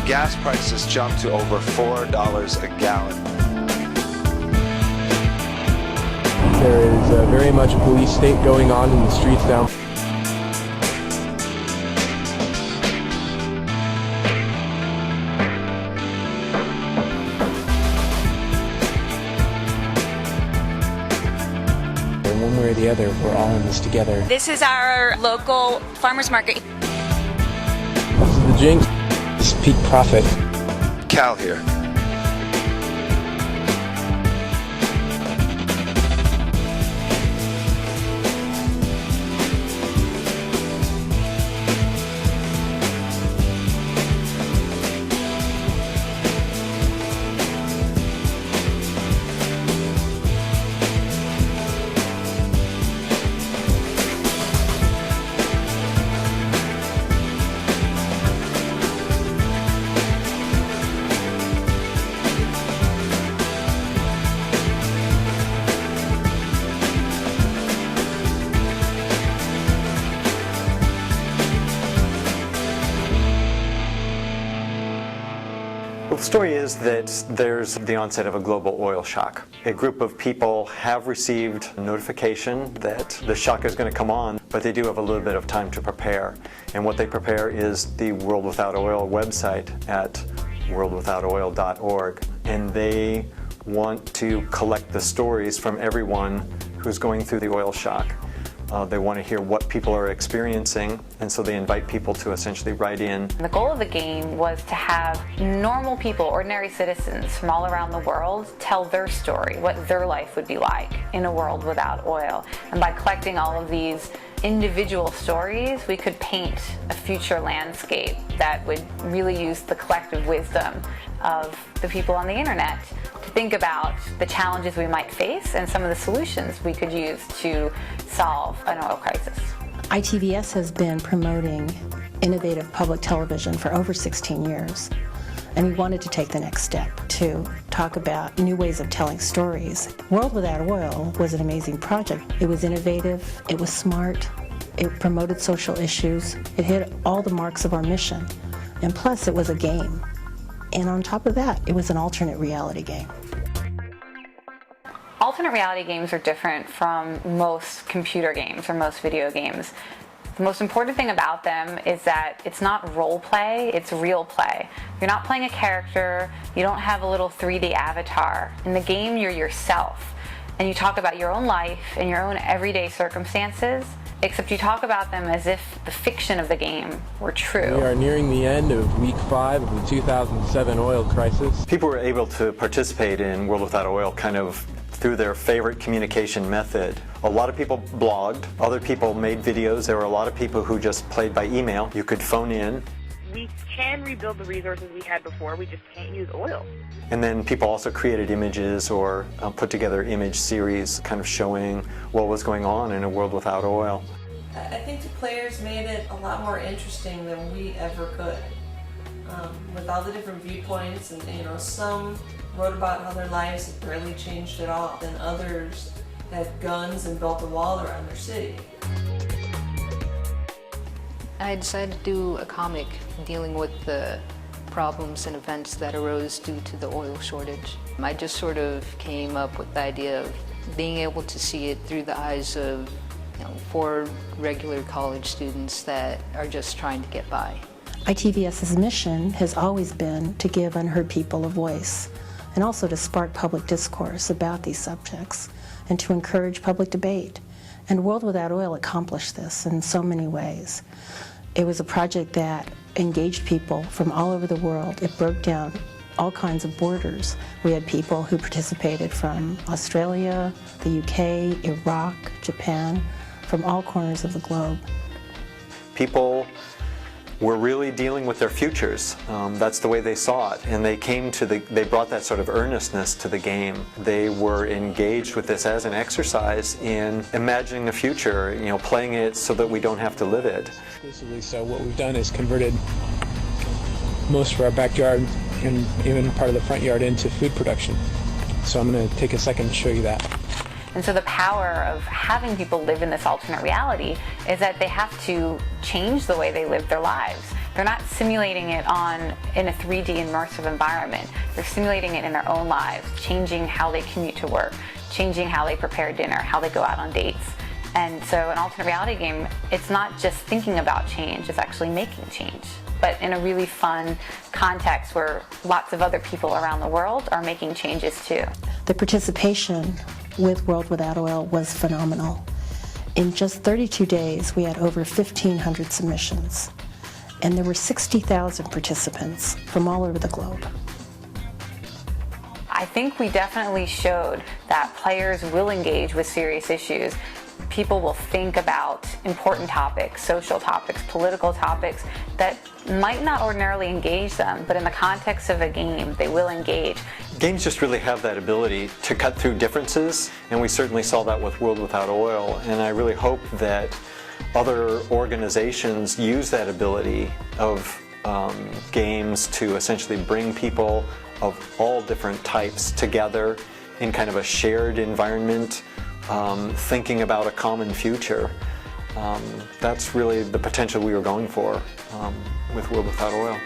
gas prices jumped to over $4 a gallon. There is very much a police state going on in the streets down. One way or the other, we're all in this together. This is our local farmers market. This is the jinx. This is peak profit. Cal here. Well, the story is that there's the onset of a global oil shock. A group of people have received notification that the shock is going to come on, but they do have a little bit of time to prepare. And what they prepare is the World Without Oil website at worldwithoutoil.org. And they want to collect the stories from everyone who's going through the oil shock. They want to hear what people are experiencing, and so they invite people to essentially write in. The goal of the game was to have normal people, ordinary citizens from all around the world tell their story, what their life would be like in a world without oil. And by collecting all of these individual stories, we could paint a future landscape that would really use the collective wisdom of the people on the internet to think about the challenges we might face and some of the solutions we could use to solve an oil crisis. ITVS has been promoting innovative public television for over 16 years, and we wanted to take the next step to talk about new ways of telling stories. World Without Oil was an amazing project. It was innovative, it was smart, it promoted social issues, it hit all the marks of our mission, and plus it was a game. And on top of that, it was an alternate reality game. Alternate reality games are different from most computer games or most video games. The most important thing about them is that it's not role play, it's real play. You're not playing a character, you don't have a little 3D avatar. In the game, you're yourself, and you talk about your own life and your own everyday circumstances, except you talk about them as if the fiction of the game were true. We are nearing the end of week 5 of the 2007 oil crisis. People were able to participate in World Without Oil kind of through their favorite communication method. A lot of people blogged, other people made videos. There were a lot of people who just played by email. You could phone in. We can rebuild the resources we had before, we just can't use oil. And then people also created images or put together image series kind of showing what was going on in a world without oil. I think the players made it a lot more interesting than we ever could. With all the different viewpoints, and some wrote about how their lives had barely changed at all, and others had guns and built a wall around their city. I decided to do a comic dealing with the problems and events that arose due to the oil shortage. I just sort of came up with the idea of being able to see it through the eyes of 4 regular college students that are just trying to get by. ITVS's mission has always been to give unheard people a voice, and also to spark public discourse about these subjects, and to encourage public debate. And World Without Oil accomplished this in so many ways. It was a project that engaged people from all over the world. It broke down all kinds of borders. We had people who participated from Australia, the UK, Iraq, Japan, from all corners of the globe. People were really dealing with their futures. That's the way they saw it, and they brought that sort of earnestness to the game. They were engaged with this as an exercise in imagining the future, playing it so that we don't have to live it. Exclusively so, what we've done is converted most of our backyard and even part of the front yard into food production. So I'm going to take a second to show you that. And so the power of having people live in this alternate reality is that they have to change the way they live their lives. They're not simulating it in a 3D immersive environment. They're simulating it in their own lives, changing how they commute to work, changing how they prepare dinner, how they go out on dates. And so an alternate reality game, it's not just thinking about change, it's actually making change, but in a really fun context where lots of other people around the world are making changes too. The participation with World Without Oil was phenomenal. In just 32 days, we had over 1,500 submissions, and there were 60,000 participants from all over the globe. I think we definitely showed that players will engage with serious issues. People will think about important topics, social topics, political topics that might not ordinarily engage them, but in the context of a game, they will engage. Games just really have that ability to cut through differences, and we certainly saw that with World Without Oil, and I really hope that other organizations use that ability of games to essentially bring people of all different types together in kind of a shared environment, thinking about a common future. That's really the potential we were going for with World Without Oil.